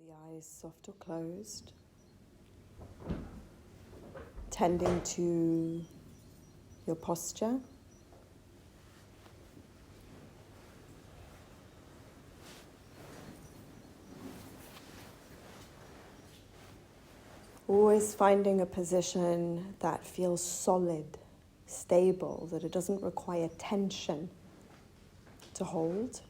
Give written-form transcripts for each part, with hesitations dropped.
the eyes soft or closed, tending to your posture. Always finding a position that feels solid, stable, that it doesn't require tension to hold.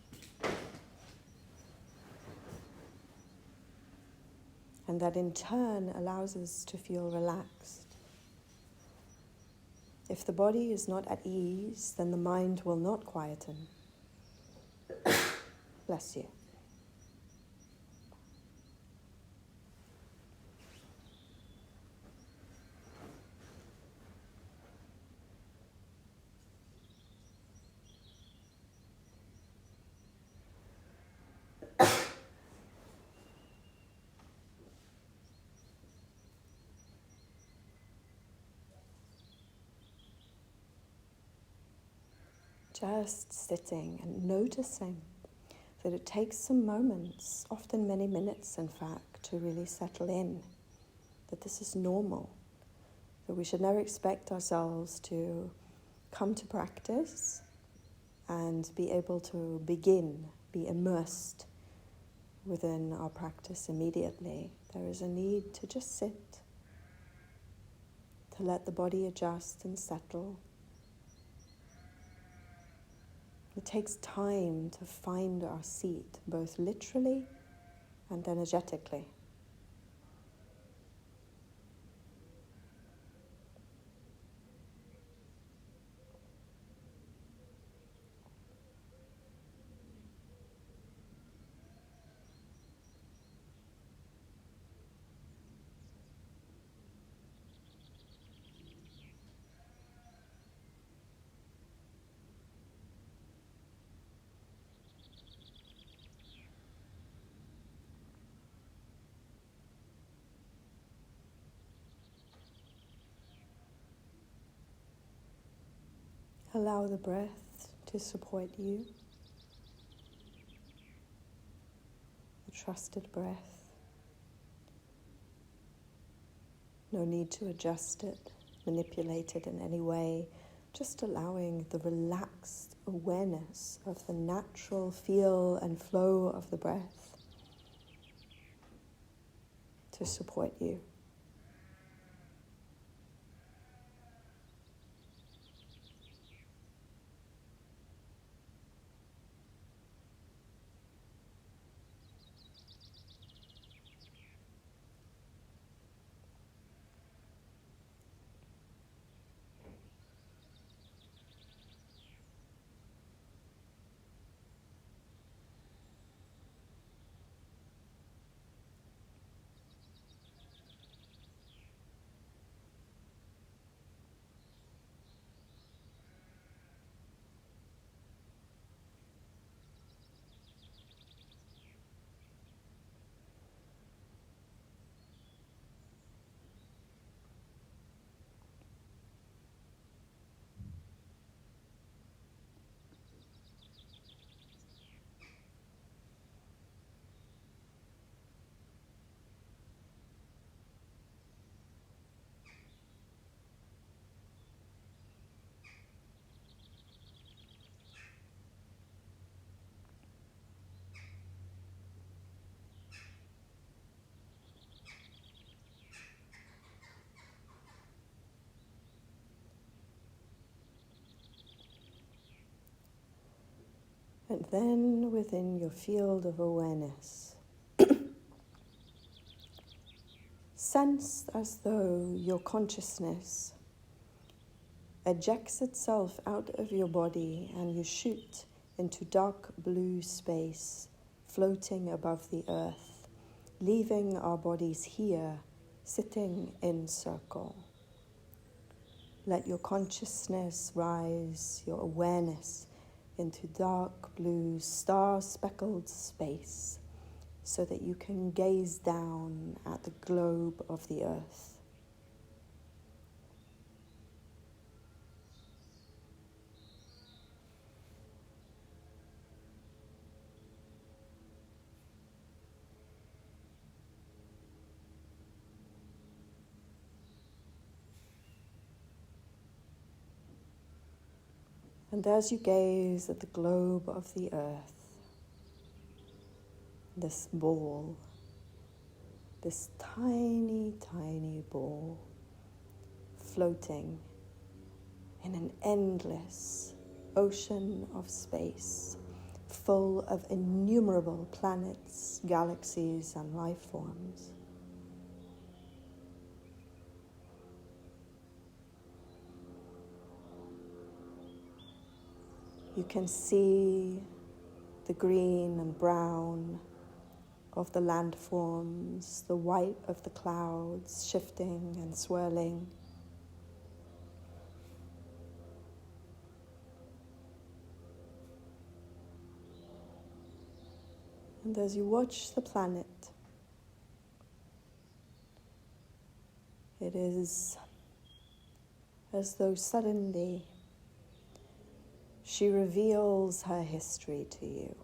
And that in turn allows us to feel relaxed. If the body is not at ease, then the mind will not quieten. Bless you. Just sitting and noticing that it takes some moments, often many minutes in fact, to really settle in, that this is normal, that we should never expect ourselves to come to practice and be able to begin, be immersed within our practice immediately. There is a need to just sit, to let the body adjust and settle. It takes time to find our seat, both literally and energetically. Allow the breath to support you, the trusted breath. No need to adjust it, manipulate it in any way, just allowing the relaxed awareness of the natural feel and flow of the breath to support you. And then within your field of awareness, sense as though your consciousness ejects itself out of your body and you shoot into dark blue space, floating above the earth, leaving our bodies here, sitting in circle. Let your consciousness rise, your awareness, into dark blue star-speckled space so that you can gaze down at the globe of the earth. And as you gaze at the globe of the earth, this ball, this tiny, tiny ball, floating in an endless ocean of space, full of innumerable planets, galaxies, and life forms. You can see the green and brown of the landforms, the white of the clouds shifting and swirling. And as you watch the planet, it is as though suddenly she reveals her history to you.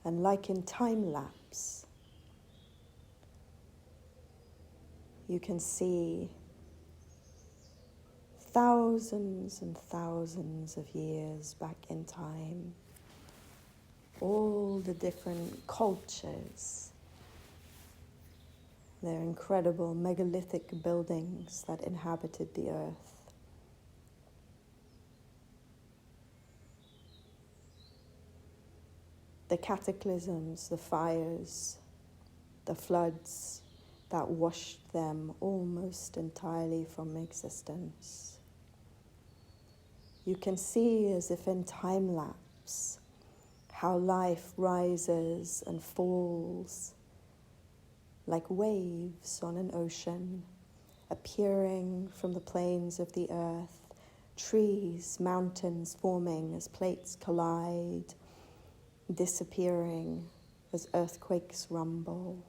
And like in time lapse, you can see thousands and thousands of years back in time, all the different cultures, their incredible megalithic buildings that inhabited the earth. The cataclysms, the fires, the floods that washed them almost entirely from existence. You can see, as if in time lapse, how life rises and falls like waves on an ocean, appearing from the plains of the earth, trees, mountains forming as plates collide, disappearing as earthquakes rumble.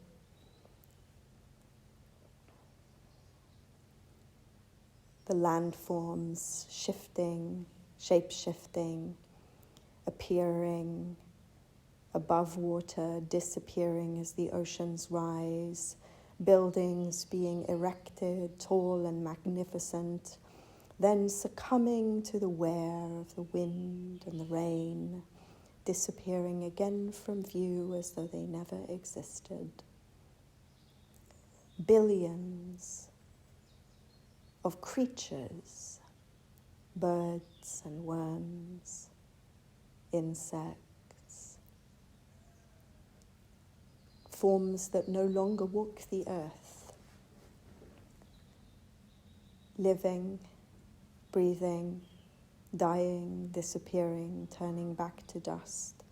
The landforms shifting, shape-shifting, appearing above water, disappearing as the oceans rise, buildings being erected, tall and magnificent, then succumbing to the wear of the wind and the rain, disappearing again from view as though they never existed. Billions of creatures, birds and worms, insects, forms that no longer walk the earth, living, breathing, dying, disappearing, turning back to dust,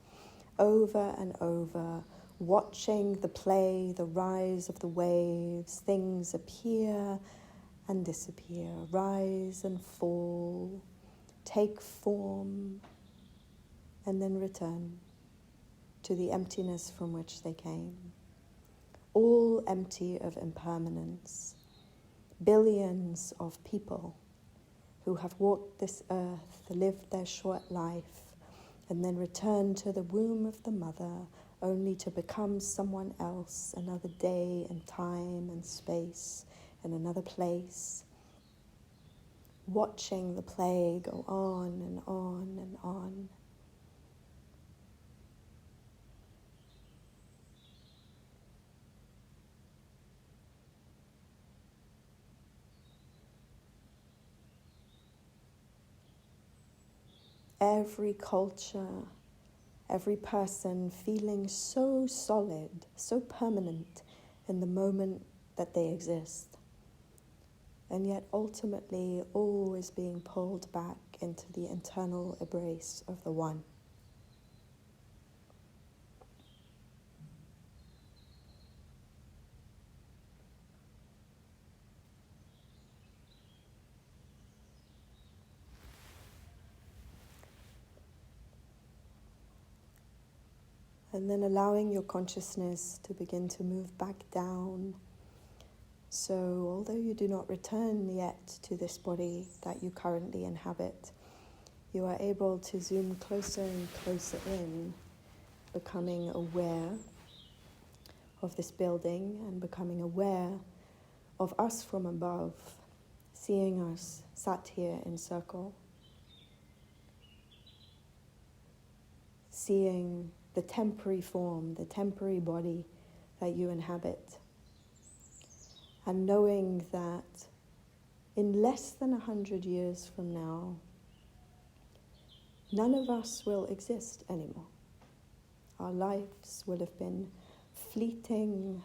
over and over, watching the play, the rise of the waves, things appear and disappear, rise and fall, take form, and then return to the emptiness from which they came. All empty of impermanence. Billions of people who have walked this earth, lived their short life, and then returned to the womb of the mother, only to become someone else, another day and time and space, in another place, watching the play go on and on and on. Every culture, every person feeling so solid, so permanent in the moment that they exist, and yet ultimately always being pulled back into the eternal embrace of the One. And then allowing your consciousness to begin to move back down. So although you do not return yet to this body that you currently inhabit, you are able to zoom closer and closer in, becoming aware of this building and becoming aware of us from above, seeing us sat here in circle, seeing the temporary form, the temporary body that you inhabit, and knowing that in less than 100 years from now, none of us will exist anymore. Our lives will have been fleeting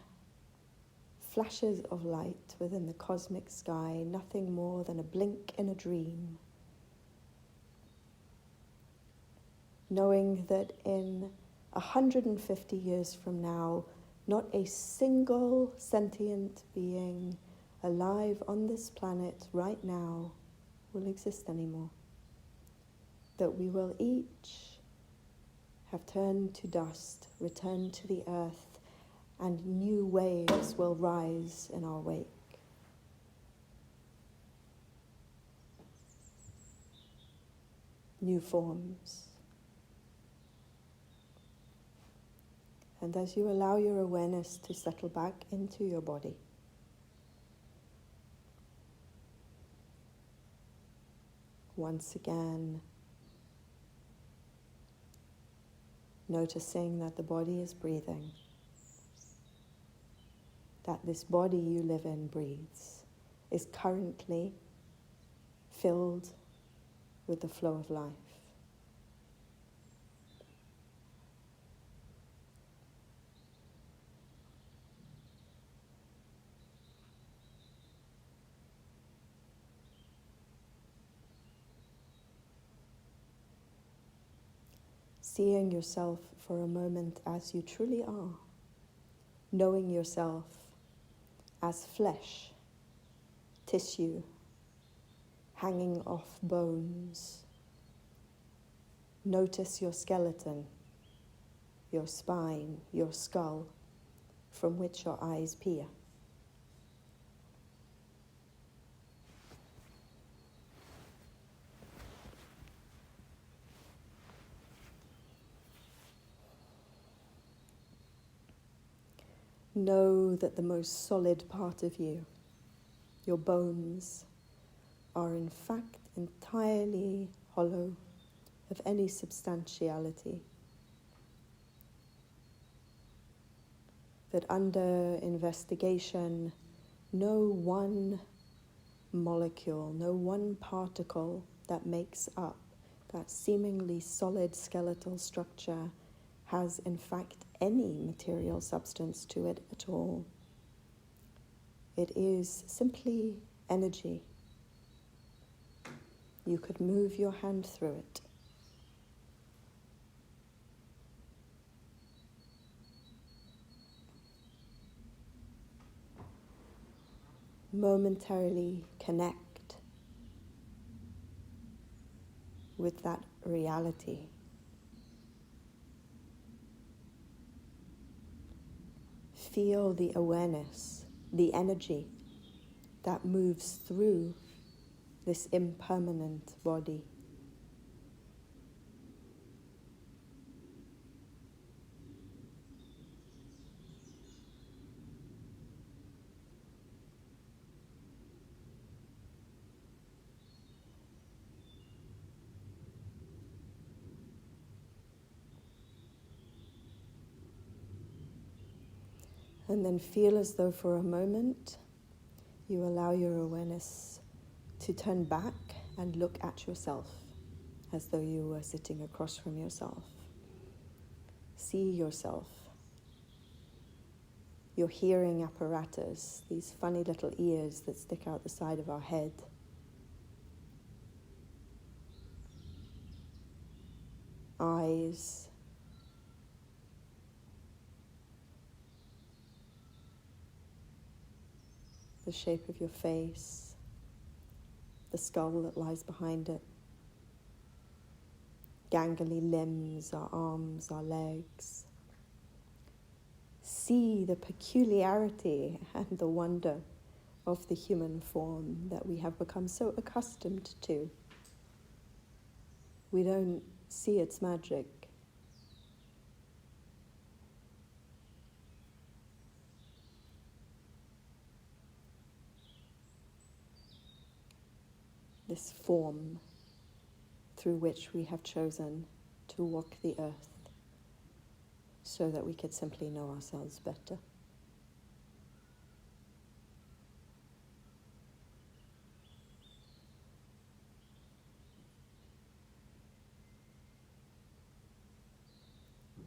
flashes of light within the cosmic sky, nothing more than a blink in a dream. Knowing that in 150 years from now, not a single sentient being alive on this planet right now will exist anymore. That we will each have turned to dust, returned to the earth, and new waves will rise in our wake. New forms. And as you allow your awareness to settle back into your body, once again, noticing that the body is breathing, that this body you live in breathes, is currently filled with the flow of life. Seeing yourself for a moment as you truly are, knowing yourself as flesh, tissue, hanging off bones. Notice your skeleton, your spine, your skull, from which your eyes peer. Know that the most solid part of you, your bones, are in fact entirely hollow of any substantiality. That under investigation, no one molecule, no one particle that makes up that seemingly solid skeletal structure has in fact any material substance to it at all. It is simply energy. You could move your hand through it. Momentarily connect with that reality. Feel the awareness, the energy that moves through this impermanent body. And then feel as though for a moment you allow your awareness to turn back and look at yourself as though you were sitting across from yourself. See yourself, your hearing apparatus, these funny little ears that stick out the side of our head. Eyes, the shape of your face, the skull that lies behind it, gangly limbs, our arms, our legs. See the peculiarity and the wonder of the human form that we have become so accustomed to. We don't see its magic. this form through which we have chosen to walk the earth so that we could simply know ourselves better.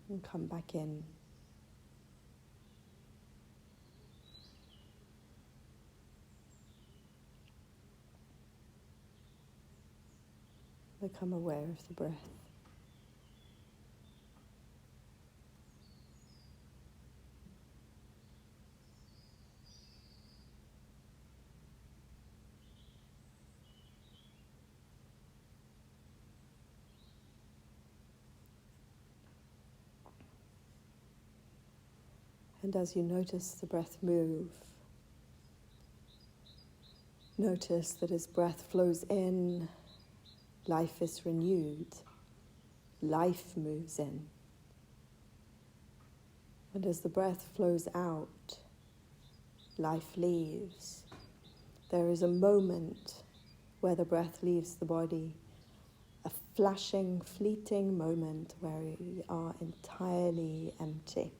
And come back in. Become aware of the breath. And as you notice the breath move, notice that as breath flows in, life is renewed, life moves in. And as the breath flows out, life leaves. There is a moment where the breath leaves the body, a flashing, fleeting moment where we are entirely empty.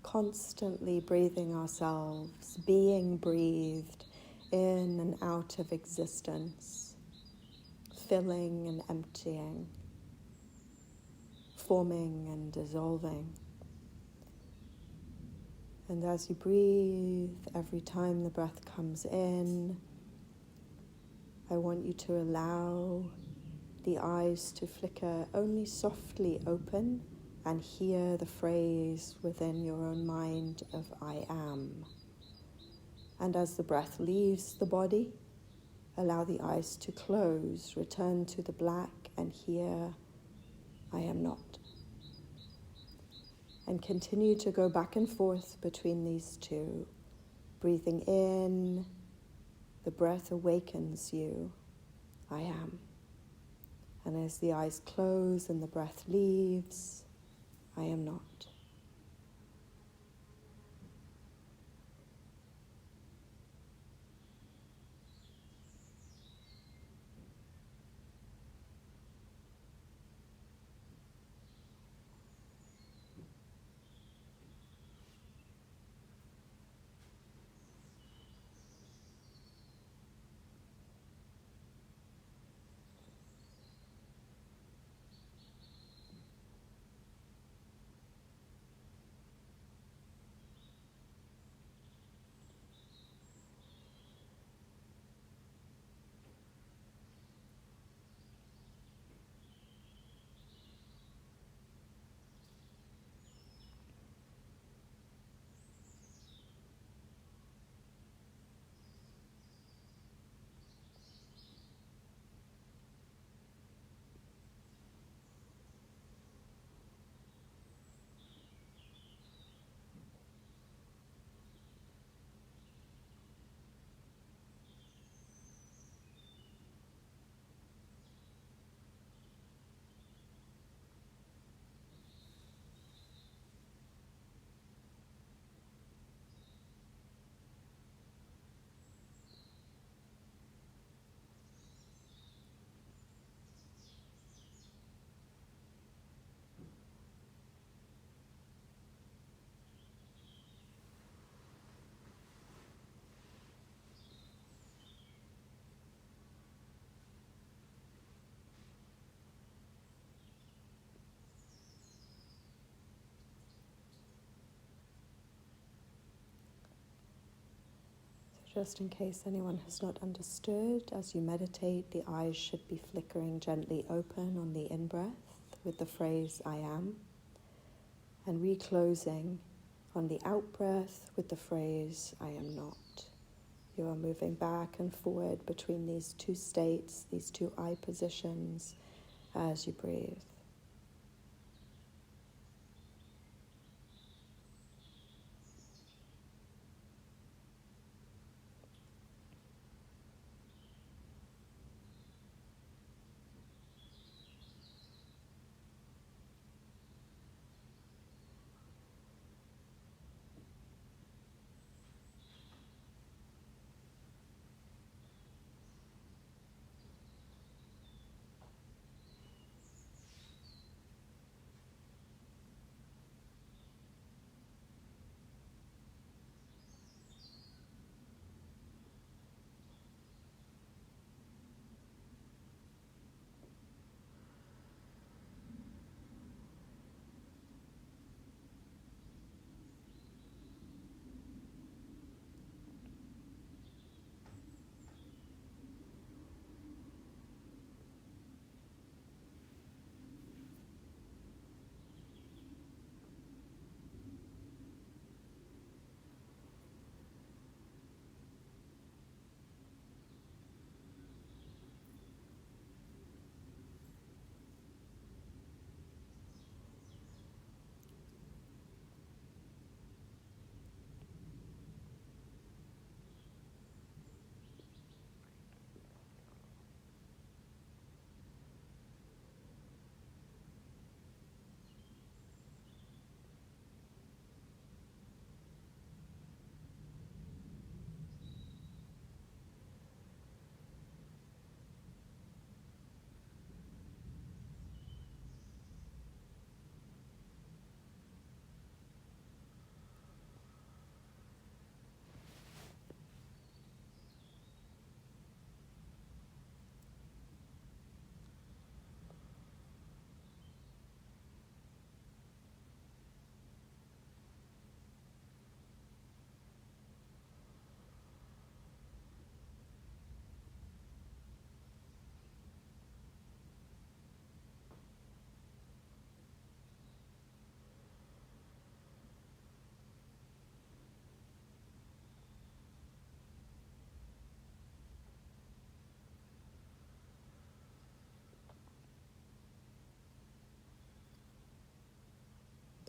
Constantly breathing ourselves, being breathed in and out of existence, filling and emptying, forming and dissolving. And as you breathe, every time the breath comes in, I want you to allow the eyes to flicker only softly open and hear the phrase within your own mind of I am. And as the breath leaves the body, allow the eyes to close, return to the black and hear I am not. And continue to go back and forth between these two. Breathing in, the breath awakens you, I am. And as the eyes close and the breath leaves, I am not. Just in case anyone has not understood, as you meditate, the eyes should be flickering gently open on the in-breath with the phrase, I am, and reclosing on the out-breath with the phrase, I am not. You are moving back and forward between these two states, these two eye positions, as you breathe.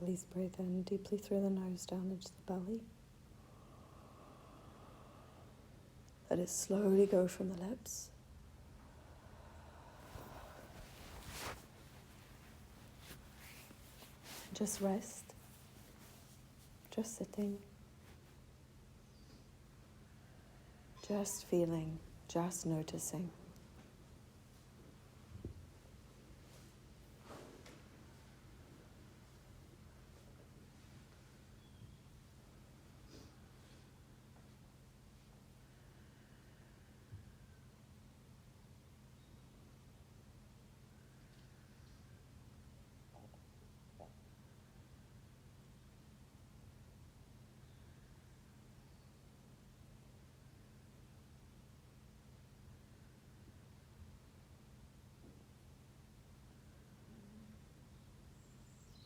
Please breathe in deeply through the nose down into the belly. Let it slowly go from the lips. Just rest. Just sitting. Just feeling. Just noticing.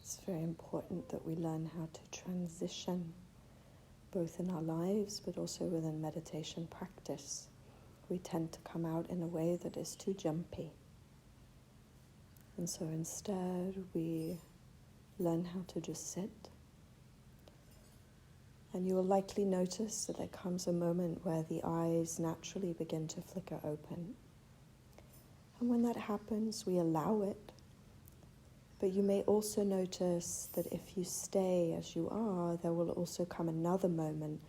It's very important that we learn how to transition, both in our lives but also within meditation practice. We tend to come out in a way that is too jumpy. And so instead we learn how to just sit. And you will likely notice that there comes a moment where the eyes naturally begin to flicker open. And when that happens, we allow it. But you may also notice that if you stay as you are, there will also come another moment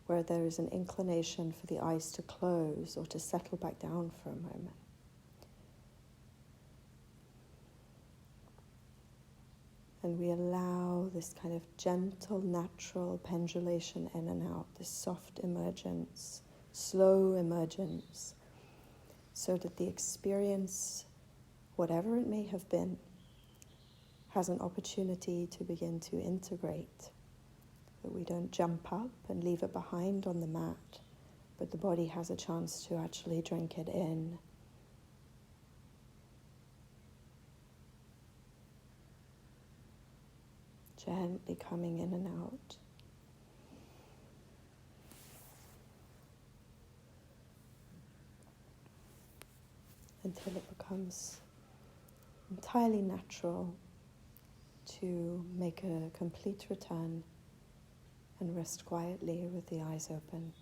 where there is an inclination for the eyes to close or to settle back down for a moment. And we allow this kind of gentle, natural pendulation in and out, this soft emergence, slow emergence, so that the experience, whatever it may have been, has an opportunity to begin to integrate. That we don't jump up and leave it behind on the mat, but the body has a chance to actually drink it in. Gently coming in and out. Until it becomes entirely natural to make a complete return and rest quietly with the eyes open.